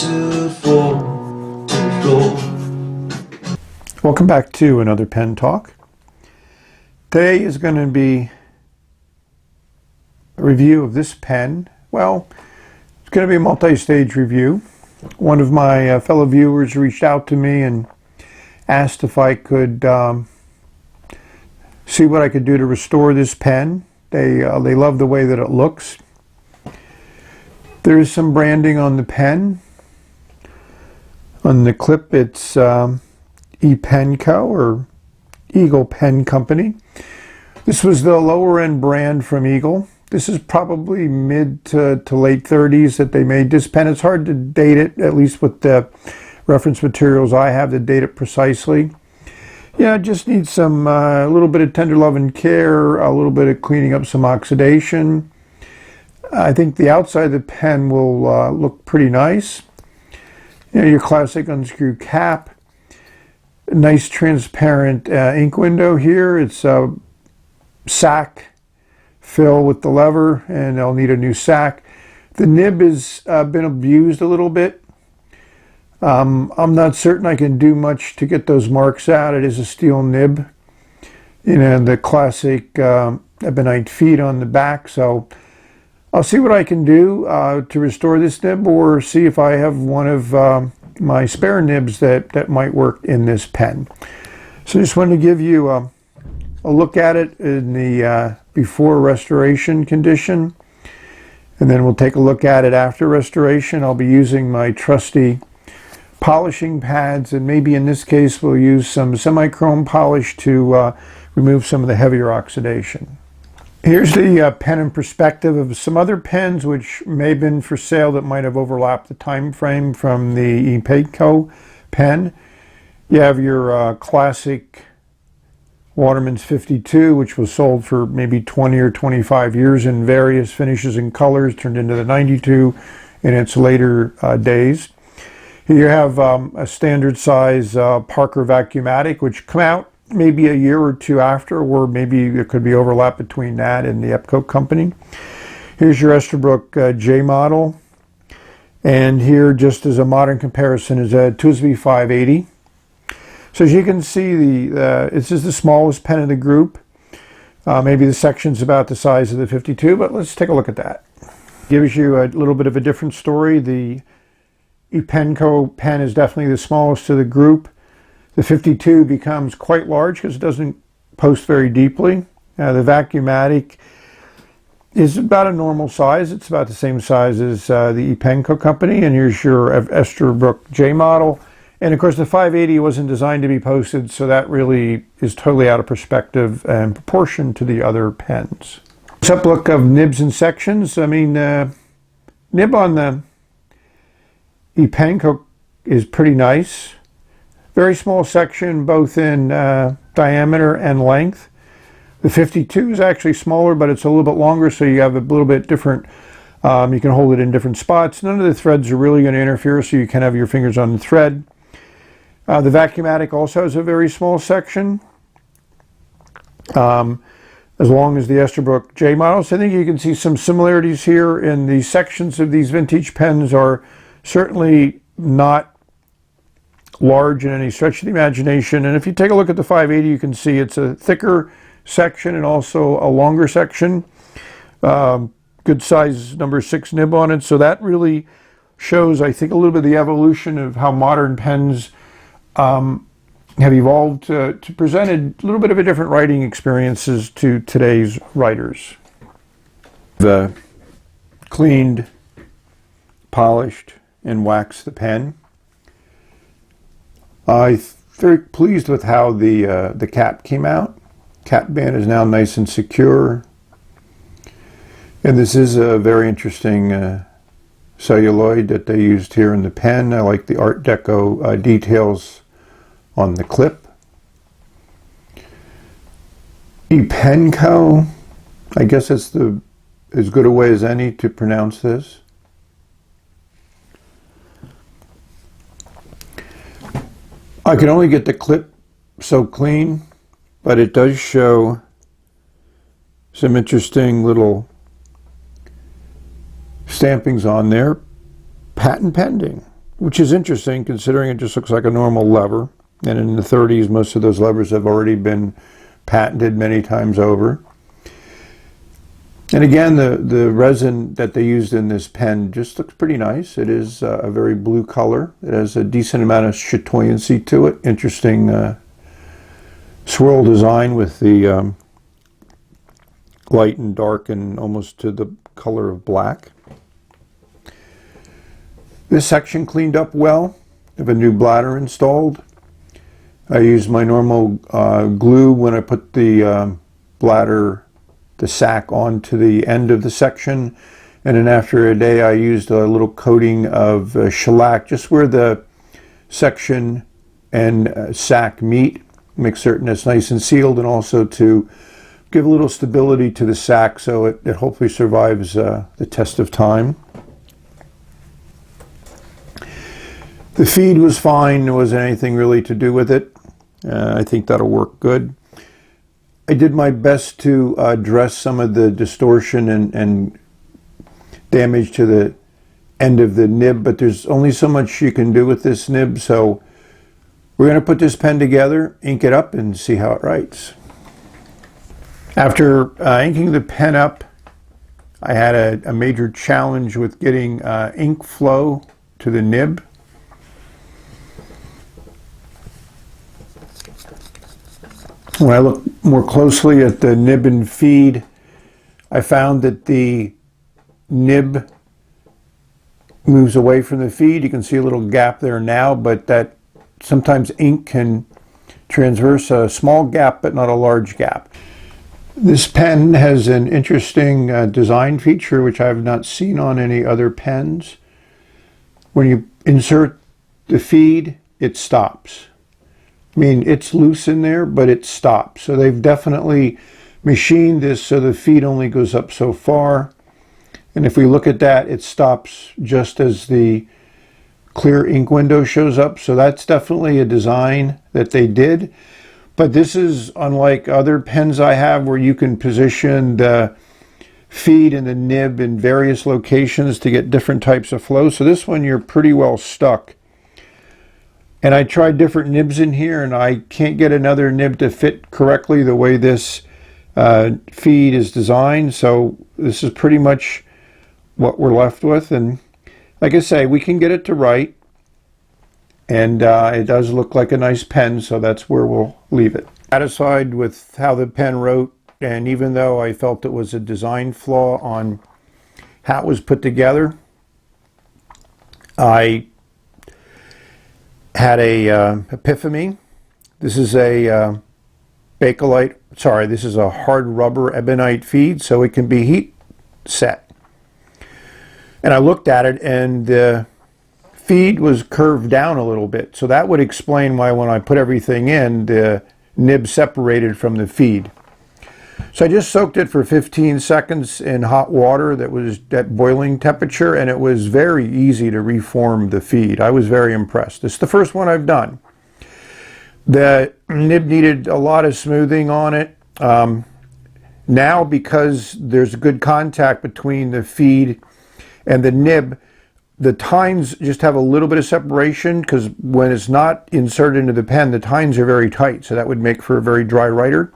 to fall to the floor. Welcome back to another pen talk. Today is going to be a review of this pen. Well, it's going to be a multi-stage review. One of my fellow viewers reached out to me and asked if I could see what I could do to restore this pen. They love the way that it looks. There is some branding on the pen. On the clip, it's Epenco, or Eagle Pen Company. This was the lower end brand from Eagle. This is probably mid to late 30s that they made this pen. It's hard to date it, at least with the reference materials I have to date it precisely. Yeah, it just needs some a little bit of tender love and care, a little bit of cleaning up some oxidation. I think the outside of the pen will look pretty nice. You know, your classic unscrew cap. Nice transparent ink window here. It's a sack fill with the lever, and I'll need a new sack. The nib has been abused a little bit. I'm not certain I can do much to get those marks out. It is a steel nib. You know, the classic ebonite feet on the back, so I'll see what I can do to restore this nib, or see if I have one of my spare nibs that might work in this pen. So I just wanted to give you a look at it in the before restoration condition, and then we'll take a look at it after restoration. I'll be using my trusty polishing pads, and maybe in this case we'll use some semi-chrome polish to remove some of the heavier oxidation. Here's the pen in perspective of some other pens which may have been for sale that might have overlapped the time frame from the Epenco pen. You have your classic Waterman's 52, which was sold for maybe 20 or 25 years in various finishes and colors, turned into the 92 in its later days. Here you have a standard size Parker Vacuumatic, which come out maybe a year or two after, or maybe there could be overlap between that and the Epenco company. Here's your Esterbrook J model, and here, just as a modern comparison, is a TWSBI 580. So as you can see, this is the smallest pen in the group. Maybe the section's about the size of the 52, but let's take a look at that. Gives you a little bit of a different story. The Epenco pen is definitely the smallest of the group. The 52 becomes quite large because it doesn't post very deeply. The Vacuumatic is about a normal size. It's about the same size as the Epenco company. And here's your Esterbrook J model. And of course the 580 wasn't designed to be posted, so that really is totally out of perspective and proportion to the other pens. Let's look of nibs and sections. I mean, nib on the Epenco is pretty nice. Very small section, both in diameter and length. The 52 is actually smaller, but it's a little bit longer, so you have a little bit different, you can hold it in different spots. None of the threads are really going to interfere, so you can have your fingers on the thread. The Vacuumatic also has a very small section, as long as the Esterbrook J models. I think you can see some similarities here in the sections of these vintage pens are certainly not large in any stretch of the imagination. And if you take a look at the 580, you can see it's a thicker section and also a longer section. Good size number 6 nib on it. So that really shows, I think, a little bit of the evolution of how modern pens have evolved to present a little bit of a different writing experiences to today's writers. The cleaned, polished, and waxed the pen. I'm very pleased with how the cap came out. Cap band is now nice and secure. And this is a very interesting celluloid that they used here in the pen. I like the Art Deco details on the clip. Epenco, I guess it's as good a way as any to pronounce this. I can only get the clip so clean, but it does show some interesting little stampings on there. Patent pending. which is interesting considering it just looks like a normal lever. And in the 30s, most of those levers have already been patented many times over. And again, the resin that they used in this pen just looks pretty nice. It is a very blue color. It has a decent amount of chatoyancy to it. Interesting swirl design with the light and dark and almost to the color of black. This section cleaned up well. I have a new bladder installed. I used my normal glue when I put the bladder, the sack, onto the end of the section, and then after a day I used a little coating of shellac just where the section and sack meet, make certain it's nice and sealed, and also to give a little stability to the sack so it hopefully survives the test of time. The feed was fine. There wasn't anything really to do with it. I think that'll work good. I did my best to address some of the distortion and damage to the end of the nib, but there's only so much you can do with this nib, so we're going to put this pen together, ink it up, and see how it writes. After inking the pen up, I had a major challenge with getting ink flow to the nib. When I look more closely at the nib and feed, I found that the nib moves away from the feed. You can see a little gap there now, but that sometimes ink can transverse a small gap, but not a large gap. This pen has an interesting design feature which I have not seen on any other pens. When you insert the feed, it stops. I mean, it's loose in there, but it stops. So they've definitely machined this so the feed only goes up so far. And if we look at that, it stops just as the clear ink window shows up. So that's definitely a design that they did. But this is unlike other pens I have where you can position the feed and the nib in various locations to get different types of flow. So this one, you're pretty well stuck. And I tried different nibs in here, and I can't get another nib to fit correctly the way this feed is designed. So this is pretty much what we're left with. And like I say, we can get it to write. And it does look like a nice pen, so that's where we'll leave it. Satisfied with how the pen wrote, and even though I felt it was a design flaw on how it was put together, I had a epiphany. This is a Bakelite, sorry, this is a hard rubber ebonite feed, so it can be heat set. And I looked at it, and the feed was curved down a little bit, so that would explain why when I put everything in, the nib separated from the feed. So I just soaked it for 15 seconds in hot water that was at boiling temperature, and it was very easy to reform the feed. I was very impressed. It's the first one I've done. The nib needed a lot of smoothing on it. Now, because there's good contact between the feed and the nib, the tines just have a little bit of separation, because when it's not inserted into the pen, the tines are very tight, so that would make for a very dry writer.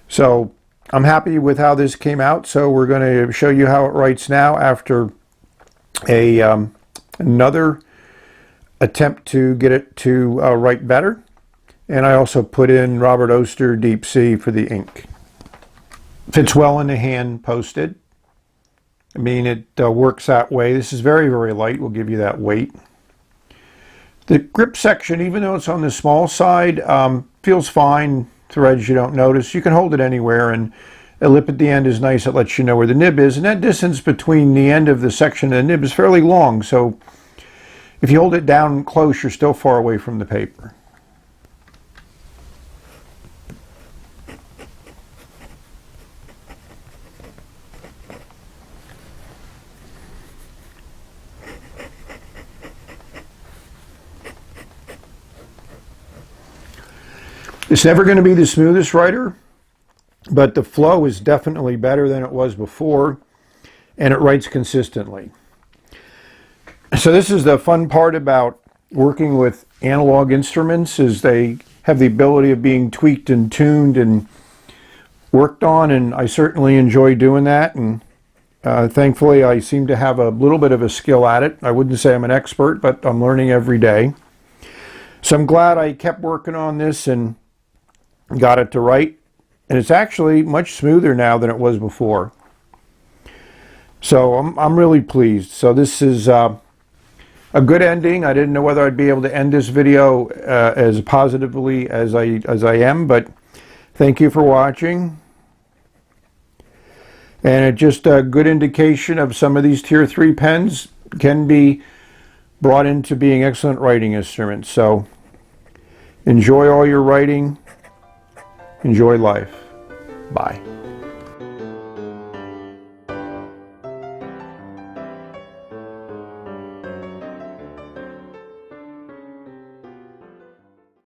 So I'm happy with how this came out, so we're going to show you how it writes now after another attempt to get it to write better. And I also put in Robert Oster Deep Sea for the ink. Fits well in the hand posted. I mean, it works that way. This is very, very light. We'll give you that weight. The grip section, even though it's on the small side, feels fine. Threads you don't notice. You can hold it anywhere, and a lip at the end is nice. It lets you know where the nib is, and that distance between the end of the section and the nib is fairly long, so if you hold it down close, you're still far away from the paper. It's never going to be the smoothest writer, but the flow is definitely better than it was before, and it writes consistently. So this is the fun part about working with analog instruments, is they have the ability of being tweaked and tuned and worked on, and I certainly enjoy doing that. And thankfully I seem to have a little bit of a skill at it. I wouldn't say I'm an expert, but I'm learning every day. So I'm glad I kept working on this and got it to right. And it's actually much smoother now than it was before. So I'm really pleased. So this is a good ending. I didn't know whether I'd be able to end this video as positively as I am, but thank you for watching. And it's just a good indication of some of these Tier 3 pens can be brought into being excellent writing instruments. So enjoy all your writing. Enjoy life. Bye.